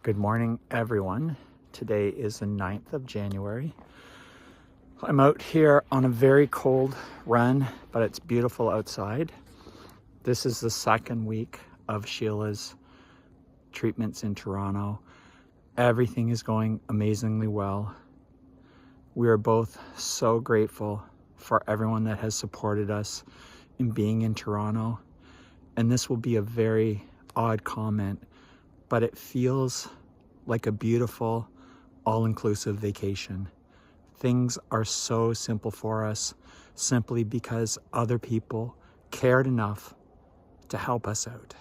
Good morning, everyone. Today is the 9th of January. I'm out here on a very cold run, but it's beautiful outside. This is the second week of Sheila's treatments in Toronto. Everything is going amazingly well. We are both so grateful for everyone that has supported us in being in Toronto. And this will be a very odd comment, but it feels like a beautiful, all-inclusive vacation. Things are so simple for us simply because other people cared enough to help us out.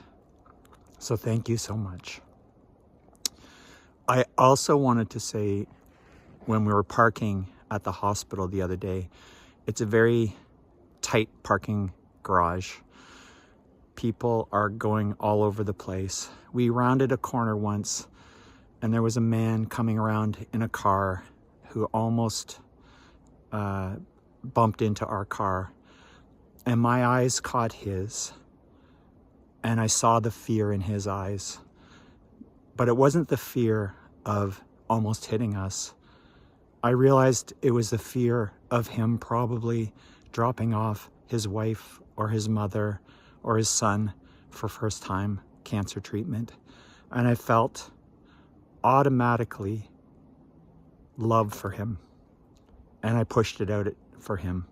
So thank you so much. I also wanted to say, when we were parking at the hospital the other day, it's a very tight parking garage. People are going all over the place. We rounded a corner once and there was a man coming around in a car who almost bumped into our car. And my eyes caught his, and I saw the fear in his eyes. But it wasn't the fear of almost hitting us. I realized it was the fear of him probably dropping off his wife or his mother or his son for first time cancer treatment. And I felt automatically love for him. And I pushed it out for him.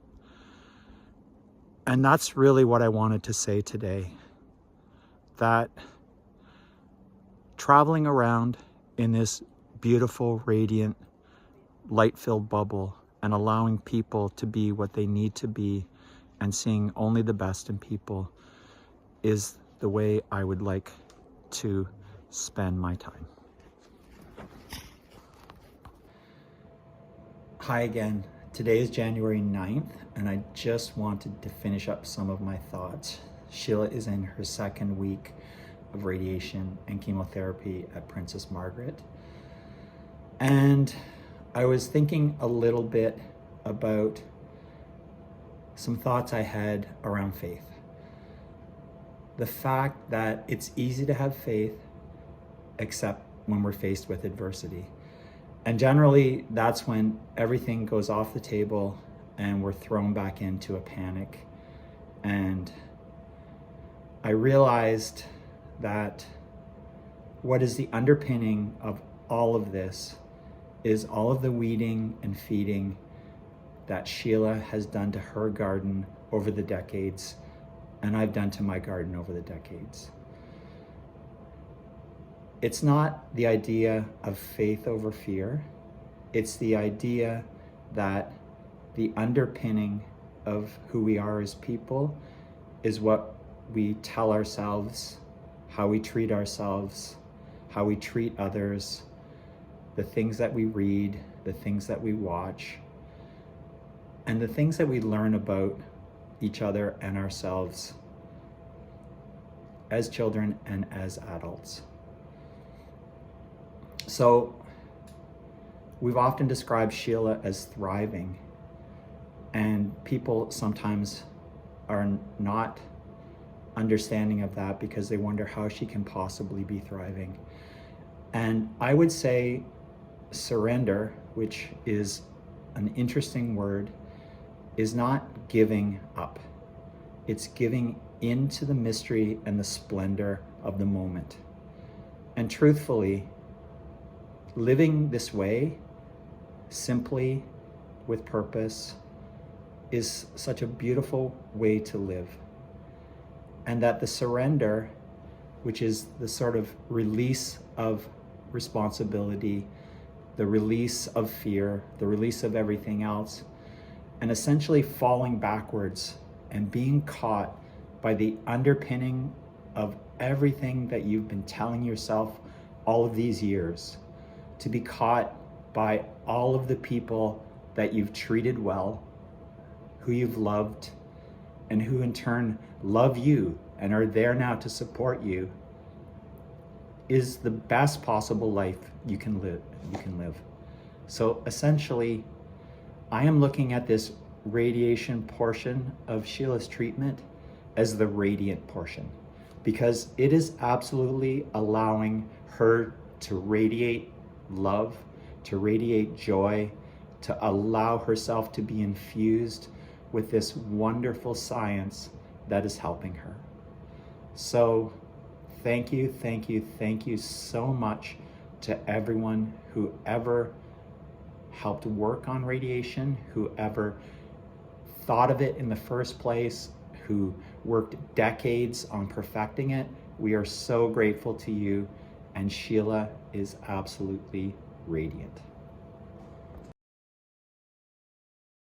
And that's really what I wanted to say today. That traveling around in this beautiful, radiant, light-filled bubble and allowing people to be what they need to be and seeing only the best in people is the way I would like to spend my time. Hi again. Today is January 9th, and I just wanted to finish up some of my thoughts. Sheila is in her second week of radiation and chemotherapy at Princess Margaret. And I was thinking a little bit about some thoughts I had around faith. The fact that it's easy to have faith, except when we're faced with adversity. And generally, that's when everything goes off the table and we're thrown back into a panic. And I realized that what is the underpinning of all of this is all of the weeding and feeding that Sheila has done to her garden over the decades, and I've done to my garden over the decades. It's not the idea of faith over fear. It's the idea that the underpinning of who we are as people is what we tell ourselves, how we treat ourselves, how we treat others, the things that we read, the things that we watch, and the things that we learn about each other and ourselves as children and as adults. So we've often described Sheila as thriving, and people sometimes are not understanding of that because they wonder how she can possibly be thriving. And I would say surrender, which is an interesting word, is not giving up. It's giving into the mystery and the splendor of the moment. And truthfully, living this way, simply, with purpose, is such a beautiful way to live. And that the surrender, which is the sort of release of responsibility, the release of fear, the release of everything else, and essentially falling backwards and being caught by the underpinning of everything that you've been telling yourself all of these years, to be caught by all of the people that you've treated well, who you've loved, and who in turn love you and are there now to support you, is the best possible life you can live. So essentially, I am looking at this radiation portion of Sheila's treatment as the radiant portion, because it is absolutely allowing her to radiate love, to radiate joy, to allow herself to be infused with this wonderful science that is helping her. So thank you, thank you, thank you so much to everyone who ever helped work on radiation, who ever thought of it in the first place, who worked decades on perfecting it. We are so grateful to you, and Sheila is absolutely radiant.